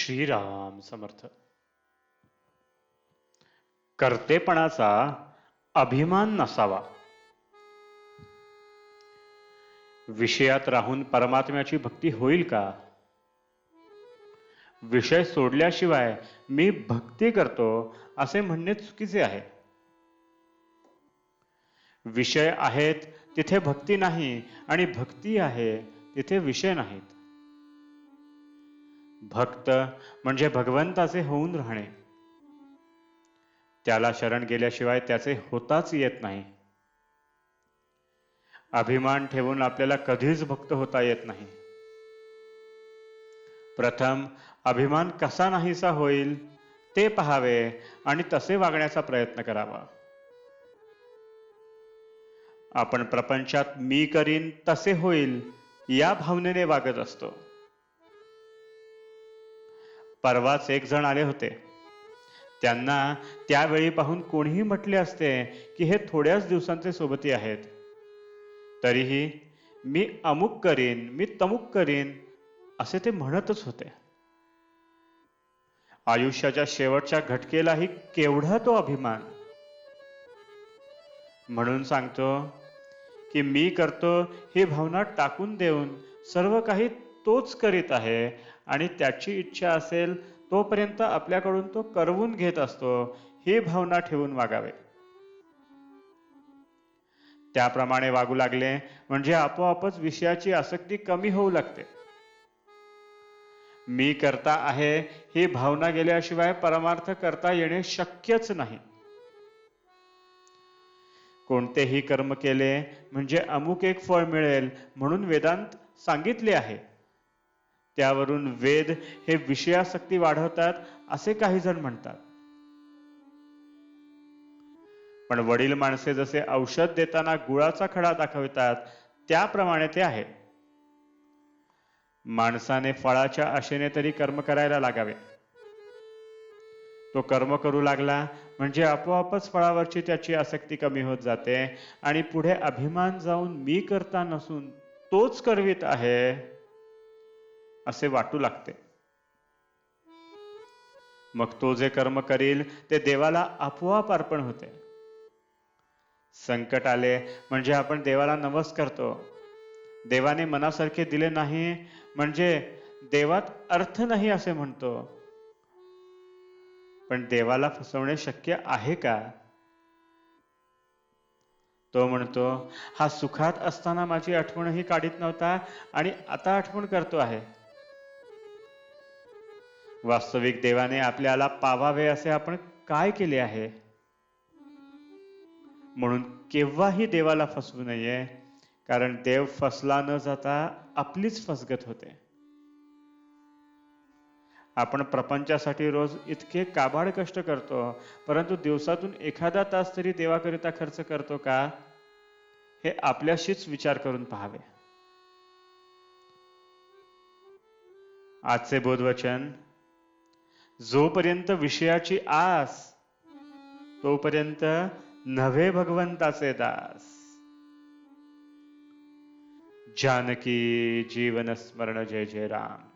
श्रीराम समर्थ. कर्तेपणाचा अभिमान नसावा. विषयात राहून परमात्म्याची भक्ती होईल का? विषय सोडल्याशिवाय मी भक्ती करतो असे म्हणणे चुकीचे आहे. विषय आहेत तिथे भक्ती नाही आणि भक्ती आहे तिथे विषय नाहीत. भक्त म्हणजे भगवंताचे होऊन राहणे. त्याला शरण गेल्याशिवाय त्याचे होताच येत नाही. अभिमान ठेवून आपल्याला कधीच भक्त होता येत नाही. प्रथम अभिमान कसा नाहीसा होईल ते पहावे आणि तसे वागण्याचा प्रयत्न करावा. आपण प्रपंचात मी करीन तसे होईल या भावनेने वागत असतो. परवाच एक जण आले होते. त्यांना त्यावेळी पाहून कोणीही म्हटले असते की हे थोड्याच दिवसांचे सोबती आहेत, तरीही मी अमुक करीन, मी तमुक करीन असे ते म्हणतच होते. आयुष्याच्या शेवटच्या घटकेलाही केवढा तो अभिमान. म्हणून सांगतो की मी करतो ही भावना टाकून देऊन सर्व काही तोच करीत आहे आणि त्याची इच्छा असेल तोपर्यंत आपल्याकडून तो करवून घेत असतो ही भावना ठेवून वागावे. त्याप्रमाणे वागू लागले म्हणजे आपोआपच विषयाची आसक्ती कमी होऊ लागते. मी करता आहे ही भावना गेल्याशिवाय परमार्थ करता येणे शक्यच नाही. कोणतेही कर्म केले म्हणजे अमुक एक फळ मिळेल म्हणून वेदांत सांगितले आहे. त्यावरून वेद हे विषयासक्ती वाढवतात असे काही जण म्हणतात. पण वडील माणसे जसे औषध देताना गुळाचा खडा दाखवितात त्याप्रमाणे ते आहे. माणसाने फळाच्या आशेने तरी कर्म करायला लागावे. तो कर्म करू लागला म्हणजे आपोआपच फळावरची त्याची आसक्ती कमी होत जाते आणि पुढे अभिमान जाऊन मी करता नसून तोच करवीत आहे असे वाटू लागते. मग तो जे कर्म करील ते देवाला आपोआप अर्पण होते. संकट आले म्हणजे आपण देवाला नवस करतो. देवाने मनासारखे दिले नाही म्हणजे देवात अर्थ नाही असे म्हणतो. पण देवाला फसवणे शक्य आहे का? तो म्हणतो हा सुखात असताना माझी आठवणही काढीत नव्हता आणि आता आठवण करतो आहे. वास्तविक देवाने आपल्याला पावावे असे आपण काय केले आहे? म्हणून केव्हाही देवाला फसवू नये, कारण देव फसला न जाता आपलीच फसगत होते. आपण प्रपंचासाठी रोज इतके काबाड कष्ट करतो, परंतु दिवसातून एखादा तास तरी देवाकरिता खर्च करतो का हे आपल्याशीच विचार करून पाहावे. आजचे बोधवचन, जोपर्यंत विषयाची आस तोपर्यंत नव्हे भगवंताचे दास. जानकी जीवन स्मरण. जय जय राम.